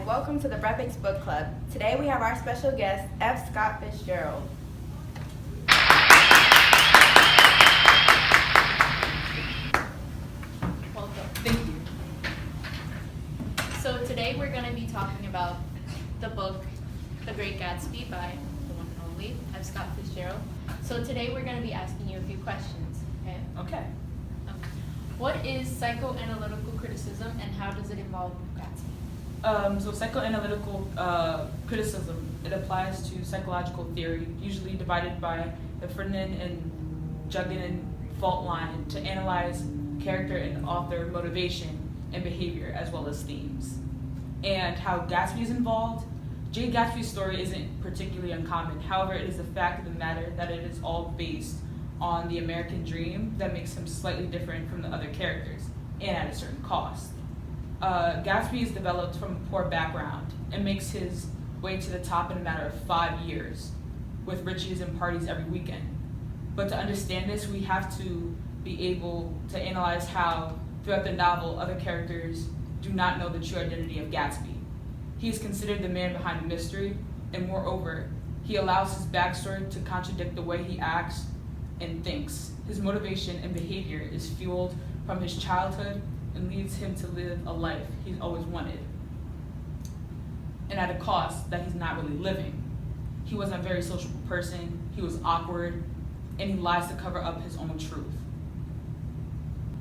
and welcome to the Breakfast Book Club. Today we have our special guest, F. Scott Fitzgerald. Welcome. Thank you. So today we're going to be talking about the book, The Great Gatsby by the one and only F. Scott Fitzgerald. So today we're going to be asking you a few questions, okay? Okay. What is psychoanalytical criticism and how does it involve Gatsby? So psychoanalytical criticism, it applies to psychological theory, usually divided by the Ferdinand and Juggin fault line to analyze character and author motivation and behavior as well as themes. And how Gatsby is involved, Jay Gatsby's story isn't particularly uncommon. However, it is the fact of the matter that it is all based on the American dream that makes him slightly different from the other characters, and at a certain cost. Gatsby is developed from a poor background and makes his way to the top in a matter of 5 years, with riches and parties every weekend. But to understand this, we have to be able to analyze how, throughout the novel, other characters do not know the true identity of Gatsby. He is considered the man behind the mystery, and moreover, he allows his backstory to contradict the way he acts and thinks. His motivation and behavior is fueled from his childhood and leads him to live a life he's always wanted, and at a cost that he's not really living. He wasn't a very sociable person, he was awkward, and he lies to cover up his own truth.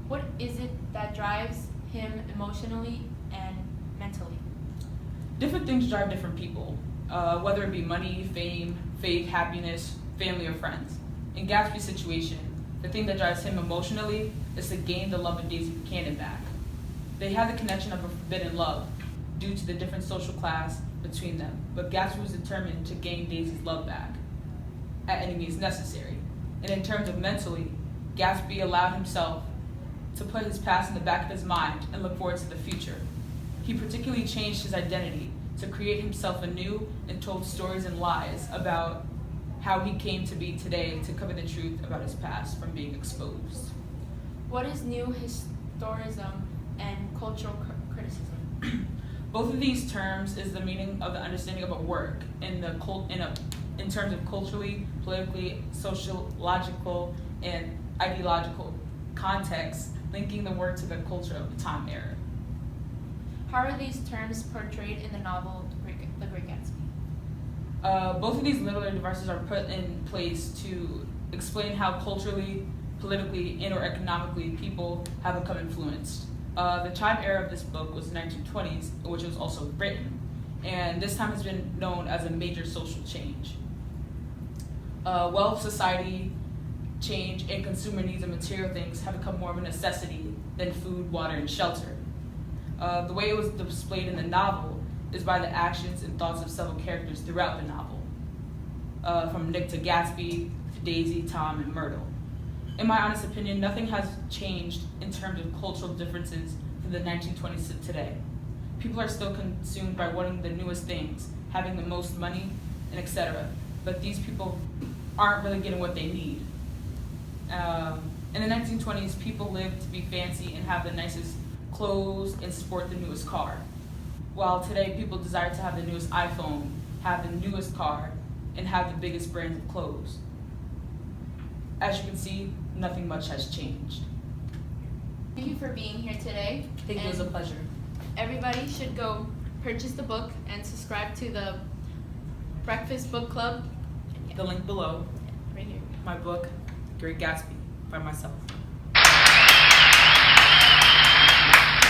What is it that drives him emotionally and mentally? Different things drive different people, whether it be money, fame, faith, happiness, family, or friends. In Gatsby's situation, the thing that drives him emotionally is to gain the love of Daisy Buchanan back. They had the connection of a forbidden love due to the different social class between them, but Gatsby was determined to gain Daisy's love back at any means necessary. And in terms of mentally, Gatsby allowed himself to put his past in the back of his mind and look forward to the future. He particularly changed his identity to create himself anew and told stories and lies about how he came to be today to cover the truth about his past from being exposed. What is new historicism and cultural criticism? Both of these terms is the meaning of the understanding of a work in terms of culturally, politically, sociological, and ideological context, linking the work to the culture of the time era. How are these terms portrayed in the novel The Great Gatsby? Both of these literary devices are put in place to explain how culturally, politically, and or economically people have become influenced. The time era of this book was the 1920s, in which it was also written, and this time has been known as a major social change. Wealth, society, change, and consumer needs of material things have become more of a necessity than food, water, and shelter. The way it was displayed in the novel is by the actions and thoughts of several characters throughout the novel, from Nick to Gatsby, to Daisy, Tom, and Myrtle. In my honest opinion, nothing has changed in terms of cultural differences from the 1920s to today. People are still consumed by wanting the newest things, having the most money, and etc. But these people aren't really getting what they need. In the 1920s, people lived to be fancy and have the nicest clothes and sport the newest car. While today people desire to have the newest iPhone, have the newest car, and have the biggest brands of clothes. As you can see, nothing much has changed. Thank you for being here today. I think it was a pleasure. Everybody should go purchase the book and subscribe to the Breakfast Book Club. The link below, Right here. my book, Great Gatsby, by myself.